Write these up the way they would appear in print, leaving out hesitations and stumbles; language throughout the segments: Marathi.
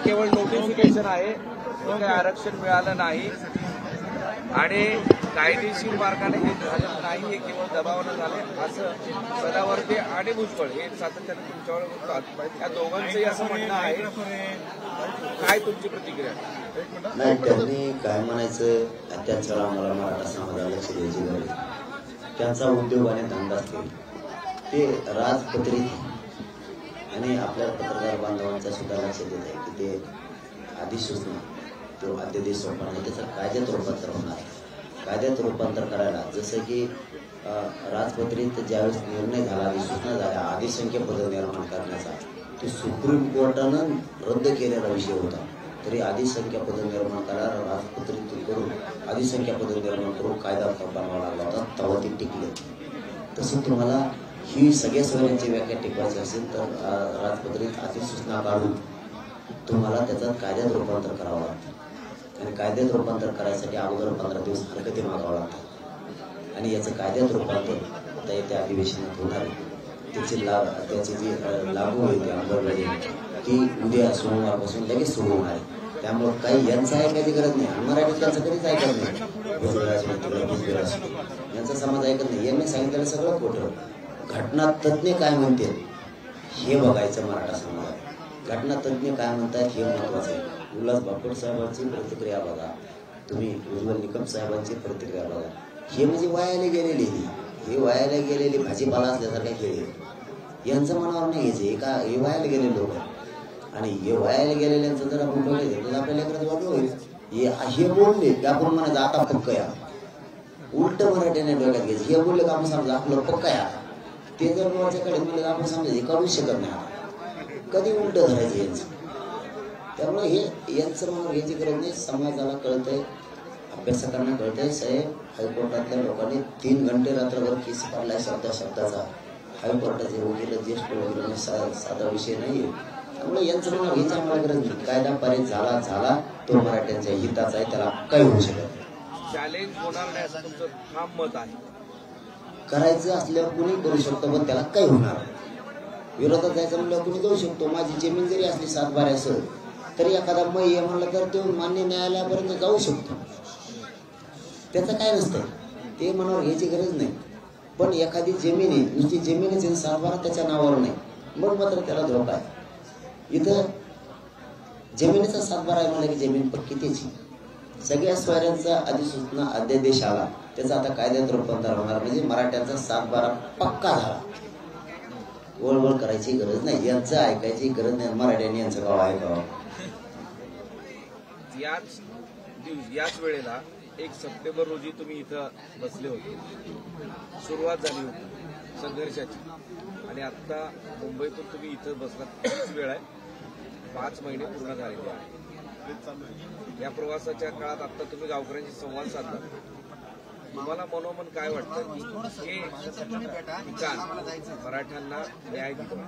केवळ नोटिफिकेशन आहे, काही आरक्षण मिळालं नाही आणि कायदेशीर मार्गाने हे झालं नाही, हे केवळ दबावानं झाले असं सदावर्ते आणि भुजबळ हे सातत्याने तुमच्यावर बोलतात. या दोघांचंही असं म्हणणं आहे. काय तुमची प्रतिक्रिया? नाही, त्यांनी काय म्हणायचं त्याच्यावर आम्हाला मराठा समाजाला लक्ष द्यायची गरज. त्यांचा उद्योग आणि धंदा असतील ते राजपत्रित आणि आपल्या पत्रकार बांधवांचा सुद्धा लक्ष देत आहे की ते अधिसूचना तो अध्यादेश सोडणार त्याचं कायद्यात रूपांतर होणार. कायद्यात रूपांतर करायला जसं की राजपत्रित ज्यावेळेस निर्णय झाला, अधिसूचना झाल्या अधिसंख्य पद निर्माण करण्याचा, तो सुप्रीम कोर्टानं रद्द केलेला विषय होता. तरी अधिसंख्या पद निर्माण करायला राजपत्रित करून अधिसंख्या पद निर्माण करून कायदा बनवावा लागला होता, तेव्हा ती टिकले. तसं तुम्हाला ही सगळ्या सवयींची व्याख्या टिकवायची असेल तर राजपत्रित अधिसूचना काढून तुम्हाला त्याचं कायद्यात रूपांतर करावं लागतं. आणि कायद्यात रूपांतर करायसाठी अगोदर 15 दिवस हरकती मागावं लागतात. आणि याचं कायद्यात रूपांतर आता येत्या अधिवेशनात होणार आहे. त्याची जी लागू होईल अंमलबजावणी ती उद्या सोमवारपासून लगेच सुरू होणार आहे. त्यामुळे काही यांचं ऐकायची गरज नाही. आणि मराठीत त्यांचं कधीच ऐकत नाही. यांचा समाज ऐकत नाही. यांनी सांगितलेलं सगळं खोटं. घटना तज्ज्ञ काय म्हणते हे बघायचं मराठा समाजात. घटना तज्ज्ञ काय म्हणतात हे महत्वाचं आहे. उल्हास बापट साहेबांची प्रतिक्रिया बघा, तुम्ही उज्ज्वल निकम साहेबांची प्रतिक्रिया बघा. हे म्हणजे वायाला गेलेली, हे वायाला गेलेली भाजीपाला असल्यासारखा खेळ आहे. यांचं मनावर नाही घ्यायचे का हे वायाला गेलेले लोक. आणि हे वायाला गेलेल्यांचं जर आपण बघितलं तर आपल्या लेकरात वागलं होईल. हे बोलले की आपण म्हणायचं आता पक्क या, उलट मराठीने डोक्यात घ्यायचं. हे बोलले का आपण समजा आपलं पक्क या, ते जर डोळ्याच्याकडे बोलले तर आपण समजा हे काढूच शकत नाही. कधी उलट धरायचं यांचं. त्यामुळे हे यांचं मनावर घ्यायची गरज नाही. समाजाला कळतंय, अभ्यासकांना कळतंय. साहेब हायकोर्टातल्या लोकांनी 3 घंटे रात्रभर केस काढलाय शब्दाचा. हायकोर्टाचे वकील ज्येष्ठ वकील साधा विषय नाहीये. त्यामुळे यांचं मनावर घ्यायची आम्हाला गरज नाही. कायदा पारित झाला तो मराठ्यांच्या हिताचा आहे, त्याला काही होऊ शकत नाही. चॅलेंज होणार नाही असं तुमचं ठाम मत आहे. करायचं असल्यावर कुणी करू शकतो, पण त्याला काही होणार. विरोधात जायचं म्हणलं कुणी जाऊ शकतो. माझी जमीन जरी असली 7 बारे असेल तरी एखादा मय म्हणलं तर तो मान्य न्यायालयापर्यंत जाऊ शकतो. त्याचं काय नसतं, ते मनावर घ्यायची गरज नाही. पण एखादी जमीन आहे, नुसती जमीनच आहे, 7 बारा त्याच्या नावावर नाही, मग मात्र त्याला धोका आहे. इथं जमिनीचा 7 बारा आहे म्हणलं की जमीन पक्की त्याची. सगळ्या स्वाऱ्यांचा अधिसूचना अध्यादेश आला, त्याचा आता कायद्यात रूपांतर होणार. म्हणजे मराठ्यांचा 7 बारा पक्का झाला. वळवळ करायची गरज नाही, यांचं ऐकायची गरज नाही. मराठ्यांनी यांचं गाव ऐकावं. याच वेळेला 1 सप्टेंबर रोजी तुम्ही इथं बसले होते, सुरुवात झाली होती संघर्षाची. आणि आता मुंबईतून तुम्ही इथं बसलात, हीच वेळ आहे. 5 महिने पूर्ण झालेले आहेत. या प्रवासाच्या काळात आता तुम्ही गावकऱ्यांशी संवाद साधला. तुम्हाला मनोमन काय वाटतं की हे ठिकाण मराठ्यांना न्याय दिला?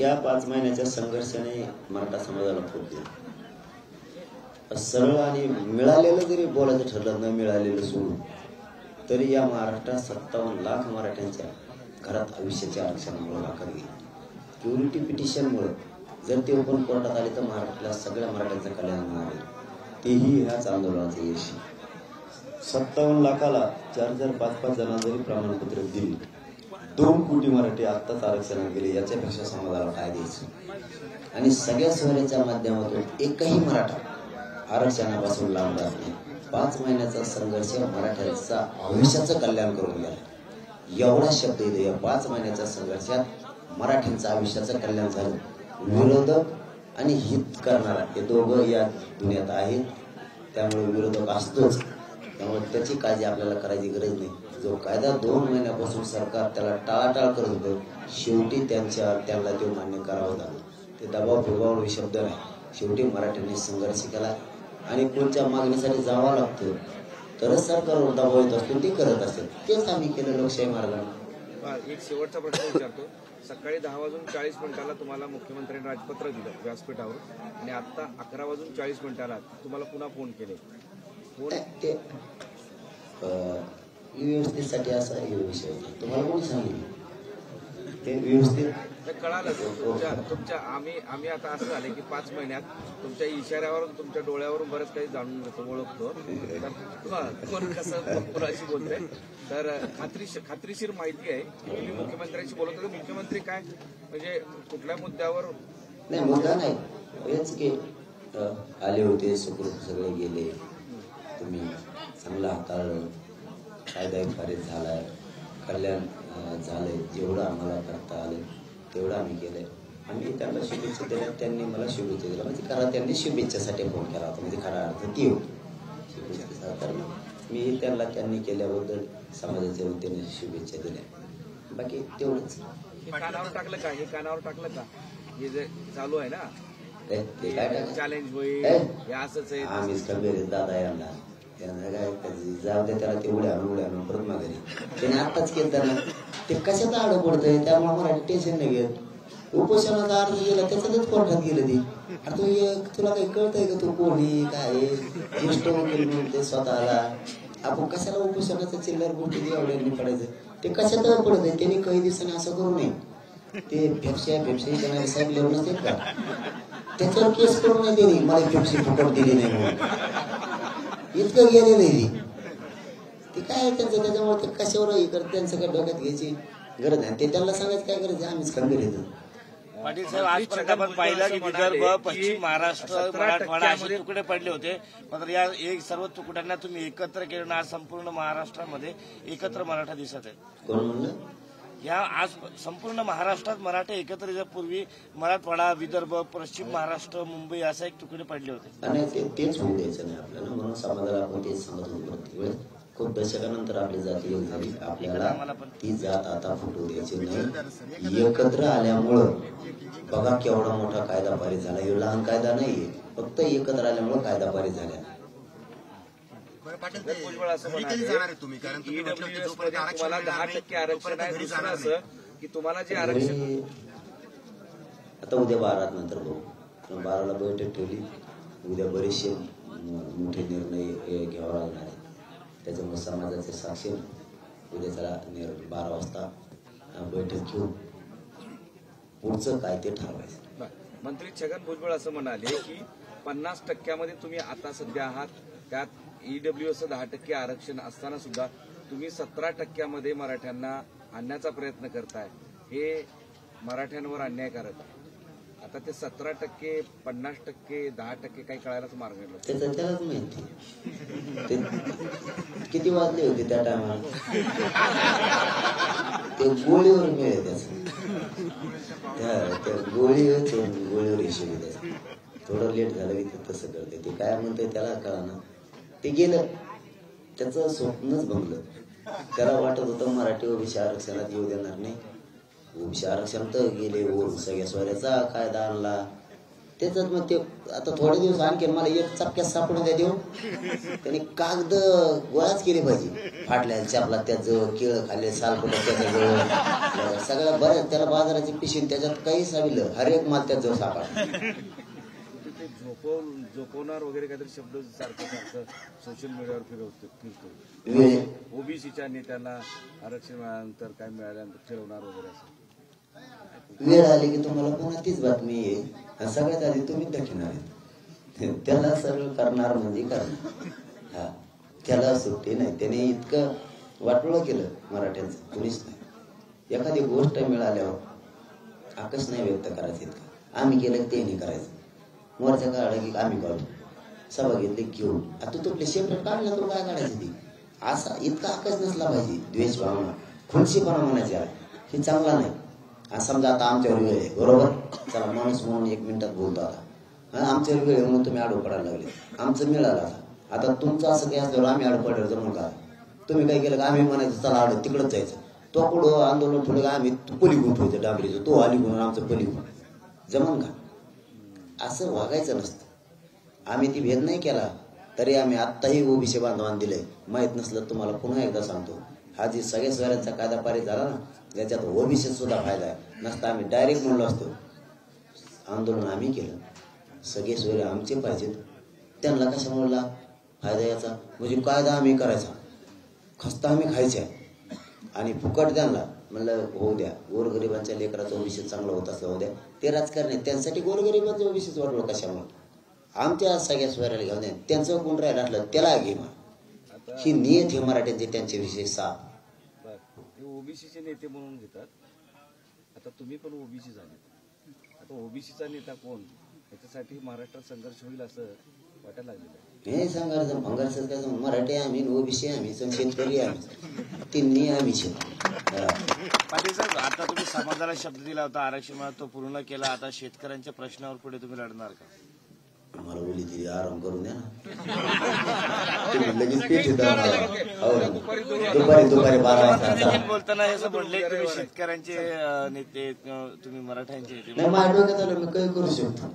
या 5 महिन्याच्या संघर्षाने मराठा समाजाला खूप दिलं. सरळ आणि मिळालेलं जरी बोलायचं ठरलं, न मिळालेलं सोडून, तरी या महाराष्ट्रात 57 लाख मराठ्यांच्या घरात आयुष्याच्या आरक्षणामुळे वाकर गेली. प्युरिटी पिटिशनमुळे जर ते ओपन कोर्टात आले तर महाराष्ट्राला सगळ्या मराठ्यांचं कल्याण होणार आहे. तेही ह्याच आंदोलनाचं यश. 57 लाखाला 4-4, 5-5 जणांना जरी प्रमाणपत्र दिली, 2 कोटी मराठी आत्ताच आरक्षणात गेले. याच्यापेक्षा समाजाला काय द्यायचं. आणि सगळ्या सोहळ्याच्या माध्यमातून एकही मराठा आरक्षणापासून लांब राहत नाही. 5 महिन्याचा संघर्ष मराठ्यांचा आयुष्याचं कल्याण करून गेला. एवढा शब्द येतो. या 5 महिन्याच्या संघर्षात मराठ्यांचं आयुष्याचं कल्याण झालं. विरोधक आणि हित करणारा हे दोघं या दुनियात आहेत. त्यामुळे विरोधक असतोच. त्यामुळे त्याची काळजी आपल्याला करायची गरज नाही. जो कायदा 2 महिन्यापासून सरकार त्याला टाळाटाळ करत होतं, शेवटी त्यांना तो मान्य करावा लागला. ते दबाव फिरवावून शब्द नाही. शेवटी मराठ्यांनी संघर्ष केला आणि कोणत्या मागणीसाठी जावं लागतं तरच सरकारवर दबाव येत असतो, ते करत असते. तेच आम्ही केलं लोकशाही मार्गाने. एक शेवटचा प्रश्न विचारतो. सकाळी 10:40 तुम्हाला मुख्यमंत्र्यांनी राजपत्र दिलं व्यासपीठावर आणि आता 11:40 तुम्हाला पुन्हा फोन केले. ते व्यवस्थेसाठी असा हे विषय तुम्हाला कोणी सांगितलं? ते व्यवस्थित ते कळालं तुमच्या आम्ही आता असं झाले की 5 महिन्यात तुमच्या इशाऱ्यावरून तुमच्या डोळ्यावरून बरंच काही जाणून घेतो, ओळखतो. तर कोण कसं कोणाशी बोलतंय तर खात्रीशीर माहिती आहे. तुम्ही मुख्यमंत्र्यांशी बोलत होते. मुख्यमंत्री काय म्हणजे कुठल्या मुद्द्यावर? नाही, मुद्दा नाही, हेच की आले होते, सुखरूप सगळे गेले, तुम्ही चांगलं हाताळलं, कायदा पारित झालाय, कल्याण झालंय, जेवढं आम्हाला करता आलं तेवढं आम्ही केलंय. आम्ही त्यांना शुभेच्छा दिल्या, त्यांनी मला शुभेच्छा दिल्या. म्हणजे खरा त्यांनी शुभेच्छासाठी फोन केला होता, म्हणजे खरा अर्थ ती होती शुभेच्छा. तर मी त्यांनी केल्याबद्दल समाजाच्या वतीने शुभेच्छा दिल्या, बाकी तेवढंच. कानावर टाकलं का? हे कानावर टाकलं का? हे जे चालू आहे ना ते काय चॅलेंज होईल हे असंच आहे. आम्हीच कमी दादा यांना काय जाऊ दे, त्याला ते उड्या आणून परत मागे त्याने आत्ताच केलं त्यांना. ते कशात आडं पडतंय, त्यामुळे मला टेन्शन नाही घेत. उपोषणाचा अर्ज गेला त्याच्यातच कोर्टात गेलं ती. तुला काही कळतंय का तू कोणी काय ज्येष्ठ वकील म्हणते स्वतःला. आपण कशाला उपोषणाचा चिल्लर गोष्टी एवढ्या पडायचं, ते कशात पडत आहे. त्यांनी काही दिवसांनी असं करू नये. ते फेपशा त्यांना साहेब लिहून नसते का, त्याच्यावर केस करू नये त्यांनी, मला फेपशी फुकट दिली नाही म्हणून. इतकं गेलेलं आहे ते काय त्यांचं. त्याच्यामुळे ते कशावर हे करत, त्यांचं काय डोक्यात घ्यायची गरज नाही. ते त्यांना सांगायचं काय गरज आहे, आम्हीच खंबीर येतो. पाटील साहेब, आजपर्यंत आपण पाहिलं की विदर्भ, पश्चिम महाराष्ट्र, मराठवाडा असे तुकडे पडले होते. मात्र या एक सर्व तुकड्यांना तुम्ही एकत्र केलं, आज संपूर्ण महाराष्ट्रामध्ये एकत्र मराठा दिसत आहेत. कोण म्हणलं? या आज संपूर्ण महाराष्ट्रात मराठे एकत्र पूर्वी मराठवाडा, विदर्भ, पश्चिम महाराष्ट्र, मुंबई असे एक तुकडे पडले होते. आणि तेच होऊ द्यायचं नाही आपल्याला, म्हणून समाजाला आपण तेच सांगत होतो. प्रत्येक वेळेस खूप दशकानंतर आपली जाती एक झाली, आपल्याला ती जात आता फुटू द्यायची नाही. एकत्र आल्यामुळं बघा केवढा मोठा कायदा पारित झाला. हे लहान कायदा नाहीये, फक्त एकत्र आल्यामुळं कायदा पारित झाला. भुजबळ असं म्हणाले ईडब्ल्यूएस मध्ये तुम्हाला 10% आरक्षण आहे. दुसरं असं की तुम्हाला जे आरक्षण आता उद्या 12 नंतर बघू. 12ला बैठक ठेवली, उद्या बरेचसे मोठे निर्णय घ्यावा लागणार आहेत. त्याच्यामुळे समाजाचे साक्षी उद्या त्याला 12 वाजता बैठक घेऊन पुढचं काय ते ठरवायचं. मंत्री छगन भुजबळ असं म्हणाले की 50% तुम्ही आता सध्या आहात, त्यात ईडब्ल्यूएसचं 10% आरक्षण असताना सुद्धा तुम्ही 17% मराठ्यांना आणण्याचा प्रयत्न करताय. हे मराठ्यांवर अन्यायकारक आहे. आता ते 17%, 50%, 10% काही कळायलाच मार्ग मिळाला. त्याचं त्यालाच माहिती. ते किती वाजले होते त्या टायमाला, ते गोळीवर मिळेल त्याचं. त्या गोळीवर हिशोब त्याचा. थोडं लेट झालं की तसं करते. ते काय म्हणतंय त्याला कळा ना. ते गेलं, त्याचं स्वप्नच भंगलं. त्याला वाटत होतं मराठी ओबीसी आरक्षणात येऊ देणार नाही. ओबीसी आरक्षण तर गेले, सगळ्या सोयऱ्याचा कायदा आणला त्याच्यात. मग ते आता थोडे दिवस आणखी मला एक चपक्यात सापडून द्या देऊ. त्याने कागद गोळाच केले पाहिजे, फाटल्या चापला त्याचं, केळ खाल्ले सालपटा त्याच्याजवळ, सगळ्या बऱ्याच त्याला बाजाराची पिशीन, त्याच्यात काही साविलं, हर एक माल त्याच्याजवळ सापडला. झोपवणार वगैरे काहीतरी शब्द सारखं सोशल मीडियावर फिरतो. ओबीसीच्या नेत्यांना आरक्षण मिळाल्यानंतर काय मिळाल्यानंतर ठेवणार वगैरे असं. वेळ आली की तुम्हाला पुन्हा तीच बातमी येईल. सगळ्यात आधी तुम्ही दाखवणार आहे. त्याला सगळं करणार म्हणजे करणार. हा, त्याला सुट्टी नाही. त्याने इतकं वाटोळं केलं मराठ्यांचं, कुणीच नाही. एखादी गोष्ट मिळाल्यावर आकस नाही व्यक्त करायचं इतकं. आम्ही केलं ते नाही करायचं. मोर्चा काढला की आम्ही काढू, सभा घेतली घेऊन. आता तुपले सेपरेट काढला तर काय काढायचं ती. असा इतका आकस नसला पाहिजे. द्वेष भावना, खुनशीपणा म्हणायचा हे चांगला नाही. समजा आता आमच्यावर वेळ आहे, बरोबर, चला माणूस म्हणून 1 मिनिटात बोलतो. आता आमच्यावर वेळ आहे म्हणून तुम्ही आडो पडायला लागले. आमचं मिळालं आता तुमचं असं काही असल्यावर आम्ही आडो पडायला जमून का? तुम्ही काय केलं का आम्ही म्हणायचं चला आडो तिकडच जायचं. तो पुढं आंदोलन ठेवलं का आम्ही पलीकडून ठेवायचं डांबरीचं, तो अलीकडून आमचं पलीकडून. जमन का? असं वागायचं नसतं. आम्ही ती भेद नाही केला तरी आम्ही आत्ताही ओबीसी बांधवांना दिलंय. माहित नसलं तुम्हाला पुन्हा एकदा सांगतो, हा जी सगळ्या सोयऱ्यांचा कायदा पारित झाला ना, त्याच्यात ओबीसी सुद्धा फायदा आहे. नसता आम्ही डायरेक्ट म्हणलो असतो. आंदोलन आम्ही केलं, सगळे सोयरे आमचे पाहिजेत. त्यांना कशामुळे फायदा याचा, म्हणजे कायदा आम्ही करायचा, खस्ता आम्ही खायच्या आणि फुकट त्यांना म्हणलं होऊ द्या, गोरगरिबांच्या लेकराचा ओबीसी चांगला होत असला होऊ द्या, ते राजकारण आहे त्यांसाठी गोरगरिबांचं ओबीसीच वाढवलं कशामुळे? आमच्या सगळ्या स्वराला घेऊन द्या, त्यांचं कोण राहिलं असलं त्याला घे मग. ही नियत हे मराठ्यांचे त्यांच्याविषयी साफ. ओबीसीचे नेते म्हणून घेतात. आता तुम्ही पण ओबीसी झाले, आता ओबीसीचा नेता कोण याच्यासाठी महाराष्ट्रात संघर्ष होईल असं वाटायला लागलेलं आहे. हे सांगायचं भंगारचं काय मराठी आम्ही, ओबीसी आम्ही, शेतकरी आम्ही, तिन्ही आम्ही. पाटील साहेब, आता तुम्ही समाजाला शब्द दिला होता आरक्षण, तो पूर्ण केला, आता शेतकऱ्यांच्या प्रश्नावर पुढे तुम्ही लढणार का? मला बोली तरी आराम करून द्या ना, लगेच पेट येतं. दुपारी 12 वाजता बोलताना हे असं म्हणले तुम्ही शेतकऱ्यांचे नेते, तुम्ही मराठ्यांचे नेते. नाही, माझ्या डोक्यात आलं मी काही करू शकतो.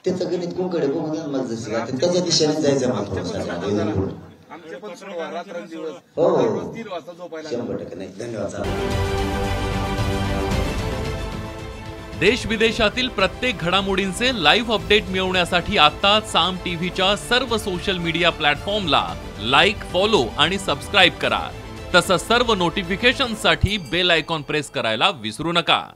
त्याचं गणित कोणकडे बघून द्या मला, जशी त्याच्या दिशेने जायचं मला थोडं. आमचे पण सोडवा रात्रंदिवस हो 3 वाजता झोपायला. 100% नाही. धन्यवाद. देश विदेशातील प्रत्येक घडामोडींचे लाईव्ह अपडेट मिळवण्यासाठी आता साम टीव्हीच्या सर्व सोशल मीडिया प्लॅटफॉर्मला लाईक, फॉलो आणि सबस्क्राईब करा. तसंच सर्व नोटिफिकेशनसाठी बेल आयकॉन प्रेस करायला विसरू नका.